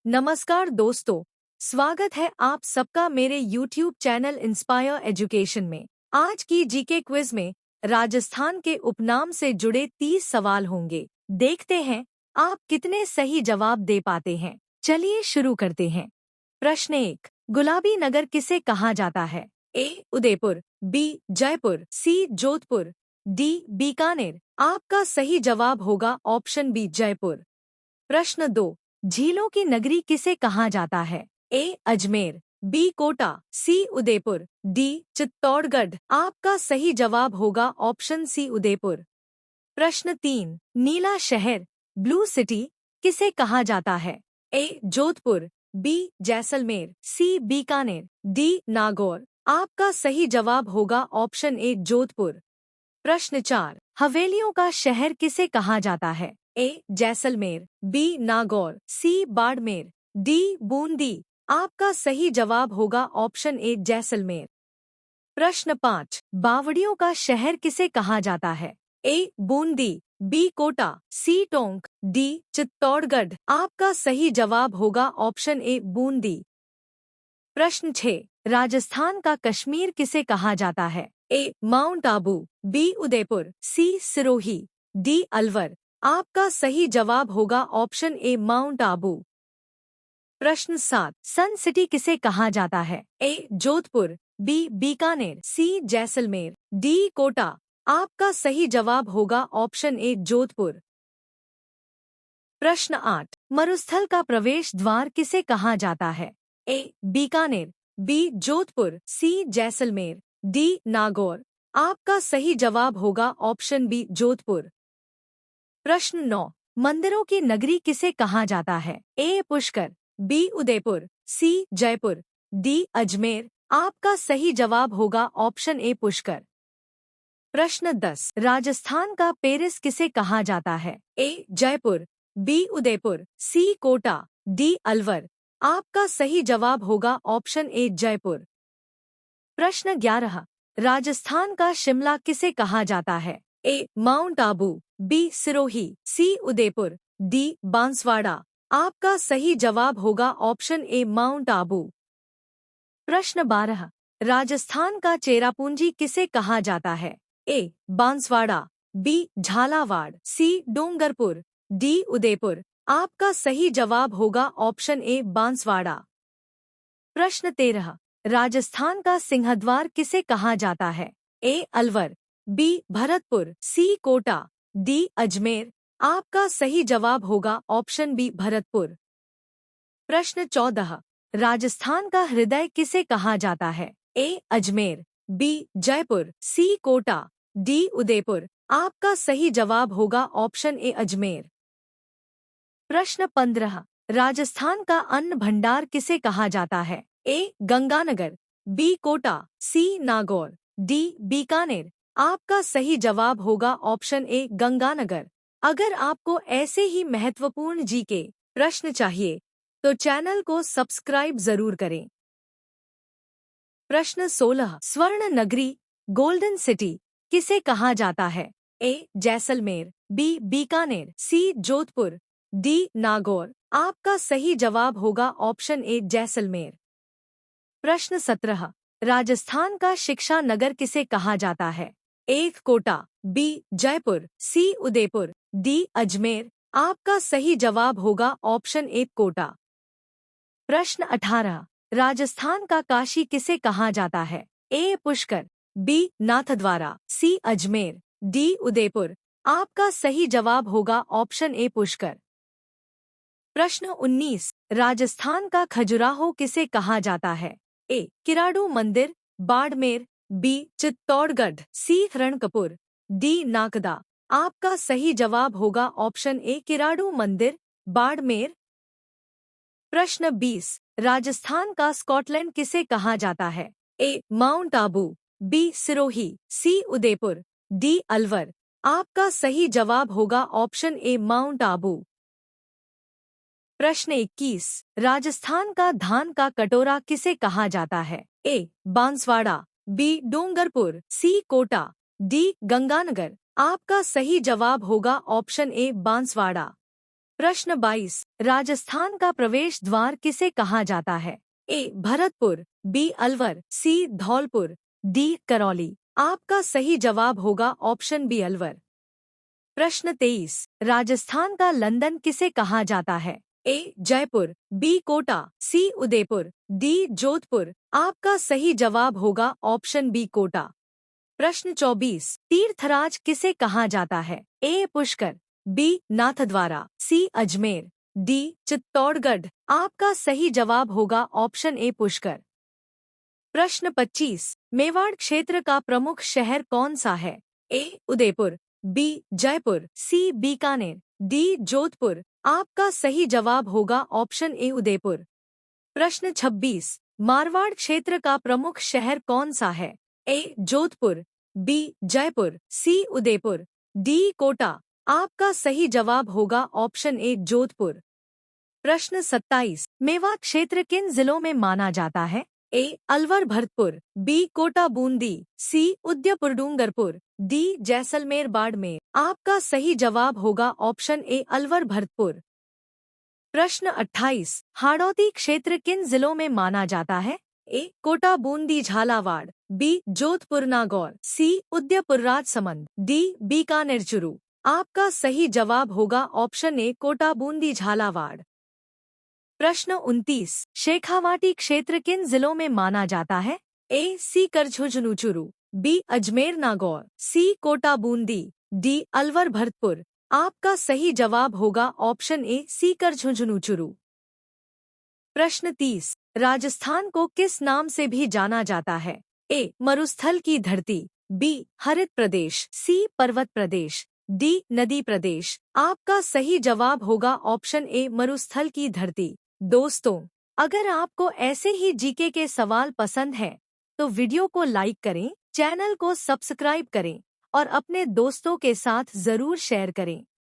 नमस्कार दोस्तों, स्वागत है आप सबका मेरे YouTube चैनल इंस्पायर एजुकेशन में। आज की जीके क्विज में राजस्थान के उपनाम से जुड़े 30 सवाल होंगे। देखते हैं आप कितने सही जवाब दे पाते हैं। चलिए शुरू करते हैं। प्रश्न 1, गुलाबी नगर किसे कहा जाता है? ए. उदयपुर, बी. जयपुर, सी. जोधपुर, डी. बीकानेर। आपका सही जवाब होगा ऑप्शन बी जयपुर। प्रश्न 2, झीलों की नगरी किसे कहा जाता है? ए. अजमेर, बी. कोटा, सी. उदयपुर, डी. चित्तौड़गढ़। आपका सही जवाब होगा ऑप्शन सी उदयपुर। प्रश्न 3, नीला शहर ब्लू सिटी किसे कहा जाता है? ए. जोधपुर, बी. जैसलमेर, सी. बीकानेर, डी. नागौर। आपका सही जवाब होगा ऑप्शन ए जोधपुर। प्रश्न 4, हवेलियों का शहर किसे कहा जाता है? ए. जैसलमेर, बी. नागौर, सी. बाड़मेर, डी. बूंदी। आपका सही जवाब होगा ऑप्शन ए जैसलमेर। प्रश्न 5, बावड़ियों का शहर किसे कहा जाता है? ए. बूंदी, बी. कोटा, सी. टोंक, डी. चित्तौड़गढ़। आपका सही जवाब होगा ऑप्शन ए बूंदी। प्रश्न 6, राजस्थान का कश्मीर किसे कहा जाता है? A. Mount Abu, B. Udaipur, C. Sirohi, D. Alwar. आपका सही जवाब होगा ऑप्शन ए माउंट आबू। प्रश्न 7, सन सिटी किसे कहा जाता है? ए. जोधपुर, बी. बीकानेर, सी. जैसलमेर, डी. कोटा। आपका सही जवाब होगा ऑप्शन ए जोधपुर। प्रश्न 8, मरुस्थल का प्रवेश द्वार किसे कहा जाता है? ए. बीकानेर, बी. जोधपुर, सी. जैसलमेर, डी. नागौर। आपका सही जवाब होगा ऑप्शन बी जोधपुर। प्रश्न 9, मंदिरों की नगरी किसे कहा जाता है? ए. पुष्कर, बी. उदयपुर, सी. जयपुर, डी. अजमेर। आपका सही जवाब होगा ऑप्शन ए पुष्कर। प्रश्न 10, राजस्थान का पेरिस किसे कहा जाता है? ए. जयपुर, बी. उदयपुर, सी. कोटा, डी. अलवर। आपका सही जवाब होगा ऑप्शन ए जयपुर। प्रश्न 11, राजस्थान का शिमला किसे कहा जाता है? A. Mount Abu, B. Sirohi, C. Udaipur, D. Banswara. आपका सही जवाब होगा ऑप्शन ए माउंट आबू। प्रश्न 12, राजस्थान का चेरापूंजी किसे कहा जाता है? ए. बांसवाड़ा, बी. झालावाड़, सी. डूंगरपुर, डी. उदयपुर। आपका सही जवाब होगा ऑप्शन ए बांसवाड़ा। प्रश्न 13, राजस्थान का सिंहद्वार किसे कहा जाता है? ए. अलवर, बी. भरतपुर, सी. कोटा, डी. अजमेर। आपका सही जवाब होगा ऑप्शन बी भरतपुर। प्रश्न 14, राजस्थान का हृदय किसे कहा जाता है? ए. अजमेर, बी. जयपुर, सी. कोटा, डी. उदयपुर। आपका सही जवाब होगा ऑप्शन ए अजमेर। प्रश्न 15, राजस्थान का अन्न भंडार किसे कहा जाता है? ए. गंगानगर, बी. कोटा, सी. नागौर, डी. बीकानेर। आपका सही जवाब होगा ऑप्शन ए गंगानगर। अगर आपको ऐसे ही महत्वपूर्ण जीके प्रश्न चाहिए तो चैनल को सब्सक्राइब जरूर करें। प्रश्न 16, स्वर्ण नगरी गोल्डन सिटी किसे कहा जाता है? ए. जैसलमेर, बी. बीकानेर, सी. जोधपुर, डी. नागौर। आपका सही जवाब होगा ऑप्शन ए जैसलमेर। प्रश्न 17, राजस्थान का शिक्षा नगर किसे कहा जाता है? ए. कोटा, बी. जयपुर, सी. उदयपुर, डी. अजमेर। आपका सही जवाब होगा ऑप्शन ए कोटा। प्रश्न 18, राजस्थान का काशी किसे कहा जाता है? ए. पुष्कर, बी. नाथद्वारा, सी. अजमेर, डी. उदयपुर। आपका सही जवाब होगा ऑप्शन ए पुष्कर। प्रश्न 19, राजस्थान का खजुराहो किसे कहा जाता है? ए. किराडू मंदिर, बाड़मेर, बी. चित्तौड़गढ़, सी. रणकपुर, डी. नाकदा। आपका सही जवाब होगा ऑप्शन ए किराडू मंदिर, बाड़मेर। प्रश्न 20, राजस्थान का स्कॉटलैंड किसे कहा जाता है? A. Mount Abu, B. Sirohi, C. Udaipur, D. Alwar. आपका सही जवाब होगा ऑप्शन ए माउंट आबू। प्रश्न 21, राजस्थान का धान का कटोरा किसे कहा जाता है? ए. बांसवाड़ा, बी. डूंगरपुर, सी. कोटा, डी. गंगानगर। आपका सही जवाब होगा ऑप्शन ए बांसवाड़ा। प्रश्न 22, राजस्थान का प्रवेश द्वार किसे कहा जाता है? ए भरतपुर, बी अलवर, सी धौलपुर, डी करौली। आपका सही जवाब होगा ऑप्शन बी अलवर। प्रश्न 23, राजस्थान का लंदन किसे कहा जाता है? ए जयपुर, बी कोटा, सी उदयपुर, डी जोधपुर। आपका सही जवाब होगा ऑप्शन बी कोटा। प्रश्न 24, तीर्थराज किसे कहा जाता है? ए पुष्कर, बी नाथद्वारा, सी अजमेर, डी चित्तौड़गढ़। आपका सही जवाब होगा ऑप्शन ए पुष्कर। प्रश्न 25, मेवाड़ क्षेत्र का प्रमुख शहर कौन सा है? ए उदयपुर, बी जयपुर, सी बीकानेर, डी जोधपुर। आपका सही जवाब होगा ऑप्शन ए उदयपुर। प्रश्न 26, मारवाड़ क्षेत्र का प्रमुख शहर कौन सा है? ए जोधपुर, बी जयपुर, सी उदयपुर, डी कोटा। आपका सही जवाब होगा ऑप्शन ए जोधपुर। प्रश्न 27, मेवात क्षेत्र किन जिलों में माना जाता है? ए अलवर भरतपुर, बी कोटा बूंदी, सी उदयपुर डूंगरपुर, डी जैसलमेर बाड़मेर। आपका सही जवाब होगा ऑप्शन ए अलवर भरतपुर। प्रश्न 28, हाड़ौती क्षेत्र किन जिलों में माना जाता है? ए कोटा बूंदी झालावाड़, बी जोधपुर नागौर, सी उदयपुर राजसमंद, डी बीकानेर चुरू। आपका सही जवाब होगा ऑप्शन ए कोटा बूंदी झालावाड़। प्रश्न 29, शेखावाटी क्षेत्र किन जिलों में माना जाता है? ए सीकर झुंझुनू चुरू, बी अजमेर नागौर, सी कोटा बूंदी, डी अलवर भरतपुर। आपका सही जवाब होगा ऑप्शन ए सीकर झुंझुनू चुरू। प्रश्न 30, राजस्थान को किस नाम से भी जाना जाता है? ए मरुस्थल की धरती, बी हरित प्रदेश, सी पर्वत प्रदेश, डी नदी प्रदेश। आपका सही जवाब होगा ऑप्शन ए मरुस्थल की धरती। दोस्तों, अगर आपको ऐसे ही जीके के सवाल पसंद हैं, तो वीडियो को लाइक करें, चैनल को सब्सक्राइब करें और अपने दोस्तों के साथ जरूर शेयर करें।